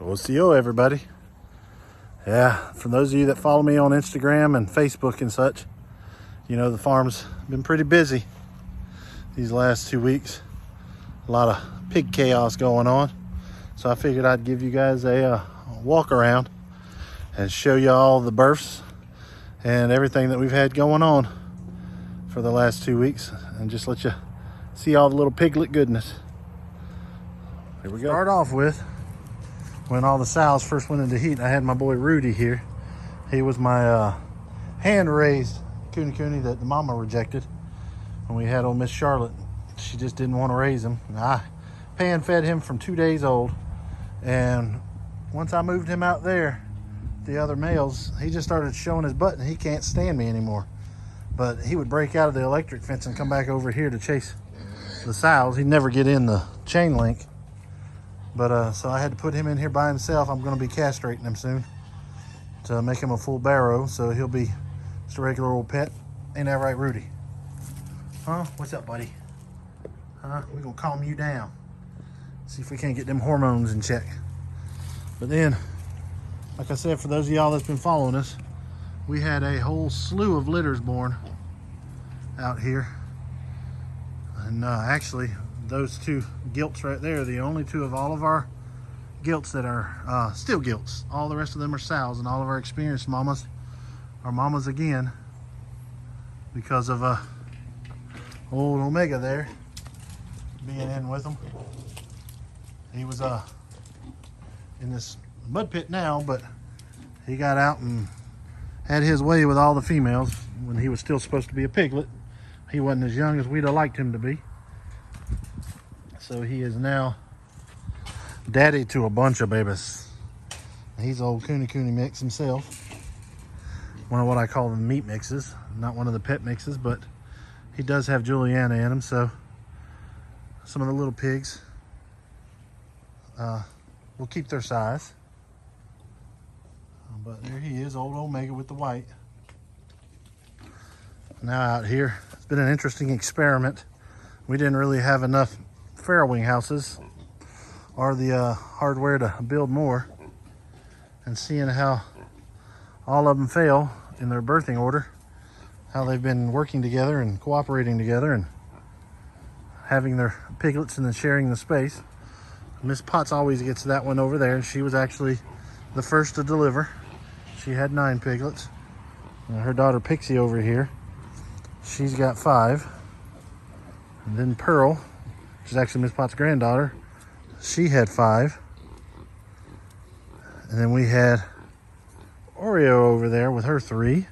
OCO, everybody. Yeah, for those of you that follow me on Instagram and Facebook and such, you know the farm's been pretty busy these last 2 weeks. A lot of pig chaos going on. So I figured I'd give you guys a walk around and show you all the births and everything that we've had going on for the last 2 weeks, and just let you see all the little piglet goodness. Here we go. Start off with when all the sows first went into heat. I had my boy Rudy here. He was my hand-raised cooney that the mama rejected when we had old Miss Charlotte. She just didn't want to raise him. I pan-fed him from 2 days old, and once I moved him out there, the other males, he just started showing his butt, and he can't stand me anymore. But he would break out of the electric fence and come back over here to chase the sows. He'd never get in the chain link. But so I had to put him in here by himself. I'm going to be castrating him soon to make him a full barrow, so he'll be just a regular old pet. Ain't that right, Rudy? Huh? What's up, buddy? Huh? We're going to calm you down. See if we can't get them hormones in check. But then, like I said, for those of y'all that's been following us, we had a whole slew of litters born out here. And actually, those two gilts right there are the only two of all of our gilts that are still gilts. All the rest of them are sows, and all of our experienced mamas are mamas again because of old Omega there being in with them. He was in this mud pit now, but he got out and had his way with all the females when he was still supposed to be a piglet. He wasn't as young as we'd have liked him to be. So he is now daddy to a bunch of babies. He's old cooney mix himself. One of what I call the meat mixes, not one of the pet mixes, but he does have Juliana in him. So some of the little pigs will keep their size. But there he is, old Omega with the white. Now out here, it's been an interesting experiment. We didn't really have enough farrowing houses or the hardware to build more, and seeing how all of them fail in their birthing order, how they've been working together and cooperating together and having their piglets and then sharing the space. Miss Potts always gets that one over there, and she was actually the first to deliver. She had 9 piglets. And her daughter Pixie over here, she's got 5. And then Pearl, which is actually Miss Potts' granddaughter, she had 5. And then we had Oreo over there with her 3.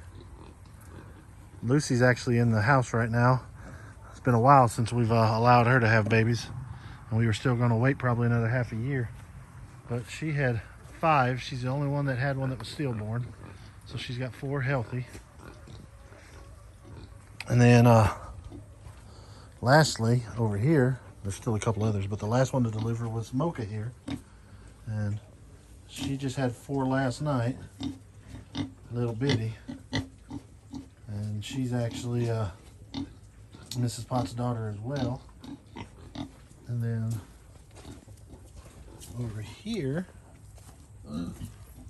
Lucy's actually in the house right now. It's been a while since we've allowed her to have babies, and we were still going to wait probably another half a year. But she had 5. She's the only one that had one that was stillborn, so she's got 4 healthy. And then lastly, over here, there's still a couple others, but the last one to deliver was Mocha here. And she just had 4 last night, little bitty. And she's actually Mrs. Potts' daughter as well. And then over here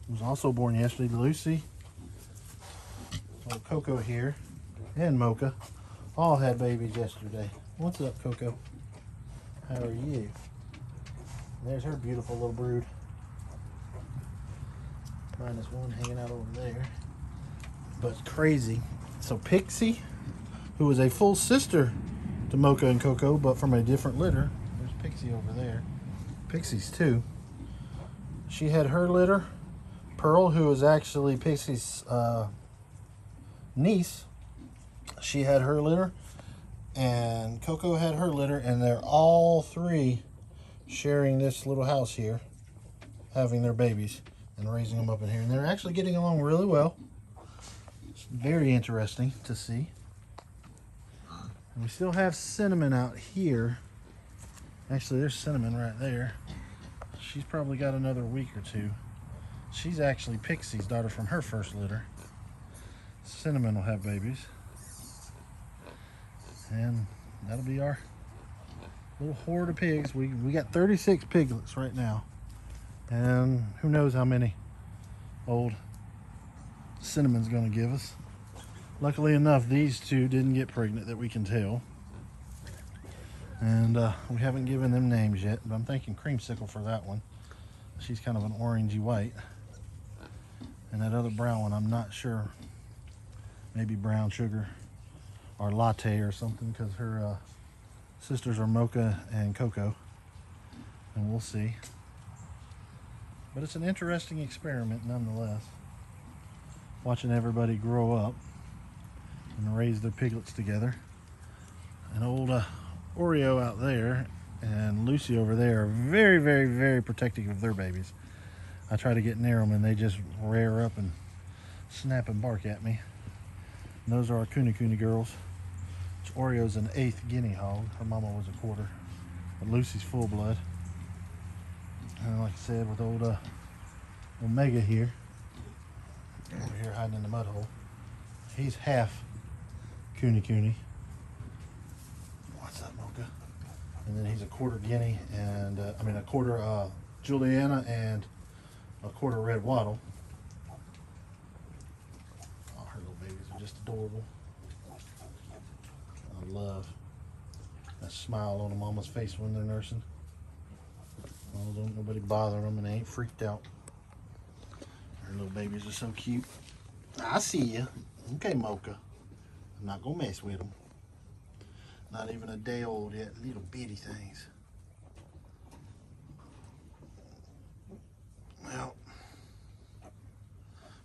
was also born yesterday, Lucy. Old Coco here and Mocha all had babies yesterday. What's up, Coco? How are you? There's her beautiful little brood. Minus one hanging out over there. But crazy. So Pixie, who was a full sister to Mocha and Coco, but from a different litter. There's Pixie over there. Pixie's 2. She had her litter. Pearl, who was actually Pixie's niece, she had her litter. And Coco had her litter, and they're all 3 sharing this little house here, having their babies and raising them up in here. And they're actually getting along really well. It's very interesting to see. And we still have Cinnamon out here. Actually, there's Cinnamon right there. She's probably got another week or 2. She's actually Pixie's daughter from her first litter. Cinnamon will have babies. And that'll be our little horde of pigs. We got 36 piglets right now. And who knows how many old Cinnamon's gonna give us. Luckily enough, these two didn't get pregnant that we can tell. And we haven't given them names yet, but I'm thinking Creamsicle for that one. She's kind of an orangey white. And that other brown one, I'm not sure. Maybe Brown Sugar or Latte or something, because her sisters are Mocha and Cocoa. And we'll see. But it's an interesting experiment nonetheless. Watching everybody grow up and raise their piglets together. And old Oreo out there and Lucy over there are very, very, very protective of their babies. I try to get near them and they just rear up and snap and bark at me. And those are our Kuni girls. Oreo's an 8th guinea hog. Her mama was a quarter. But Lucy's full blood. And like I said, with old Omega here, over here hiding in the mud hole, he's half Kuni. What's up, Mocha? And then he's a quarter guinea, and a quarter Juliana and a quarter red Wado. Oh, her little babies are just adorable. I love that smile on a mama's face when they're nursing. Oh, don't nobody bother them and they ain't freaked out. Her little babies are so cute. I see you. Okay, Mocha. I'm not gonna mess with them. Not even a day old yet. Little bitty things. Well,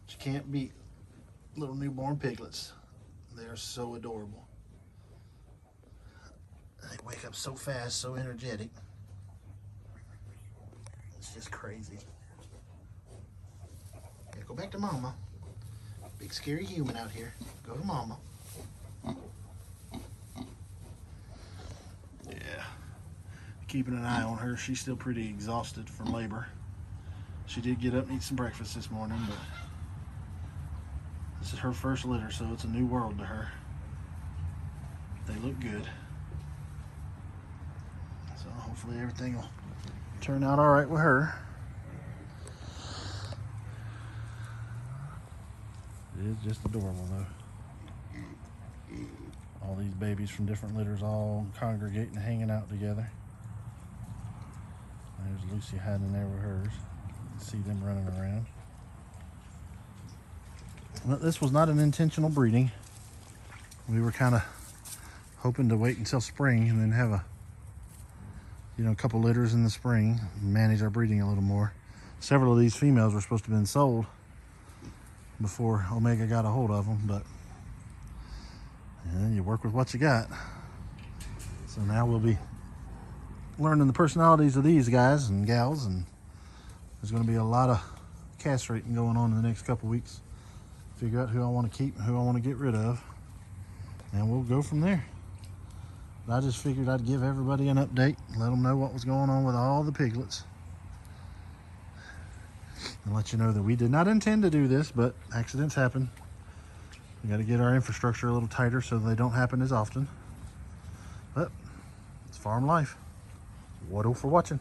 you can't beat little newborn piglets. They're so adorable. They wake up so fast, so energetic. It's just crazy. Yeah, go back to mama. Big scary human out here. Go to mama. Yeah. Keeping an eye on her. She's still pretty exhausted from labor. She did get up and eat some breakfast this morning, but this is her first litter, so it's a new world to her. They look good. So hopefully everything will turn out all right with her. It is just adorable though. All these babies from different litters all congregating and hanging out together. There's Lucy hiding there with hers. You can see them running around. But this was not an intentional breeding. We were kind of hoping to wait until spring and then have a couple litters in the spring and manage our breeding a little more. Several of these females were supposed to have been sold before Omega got a hold of them, but you work with what you got. So now we'll be learning the personalities of these guys and gals, and there's going to be a lot of castrating going on in the next couple weeks. Figure out who I want to keep and who I want to get rid of, and we'll go from there. But I just figured I'd give everybody an update, let them know what was going on with all the piglets, and let you know that we did not intend to do this, but accidents happen. We got to get our infrastructure a little tighter so they don't happen as often. But it's farm life. Wado for watching.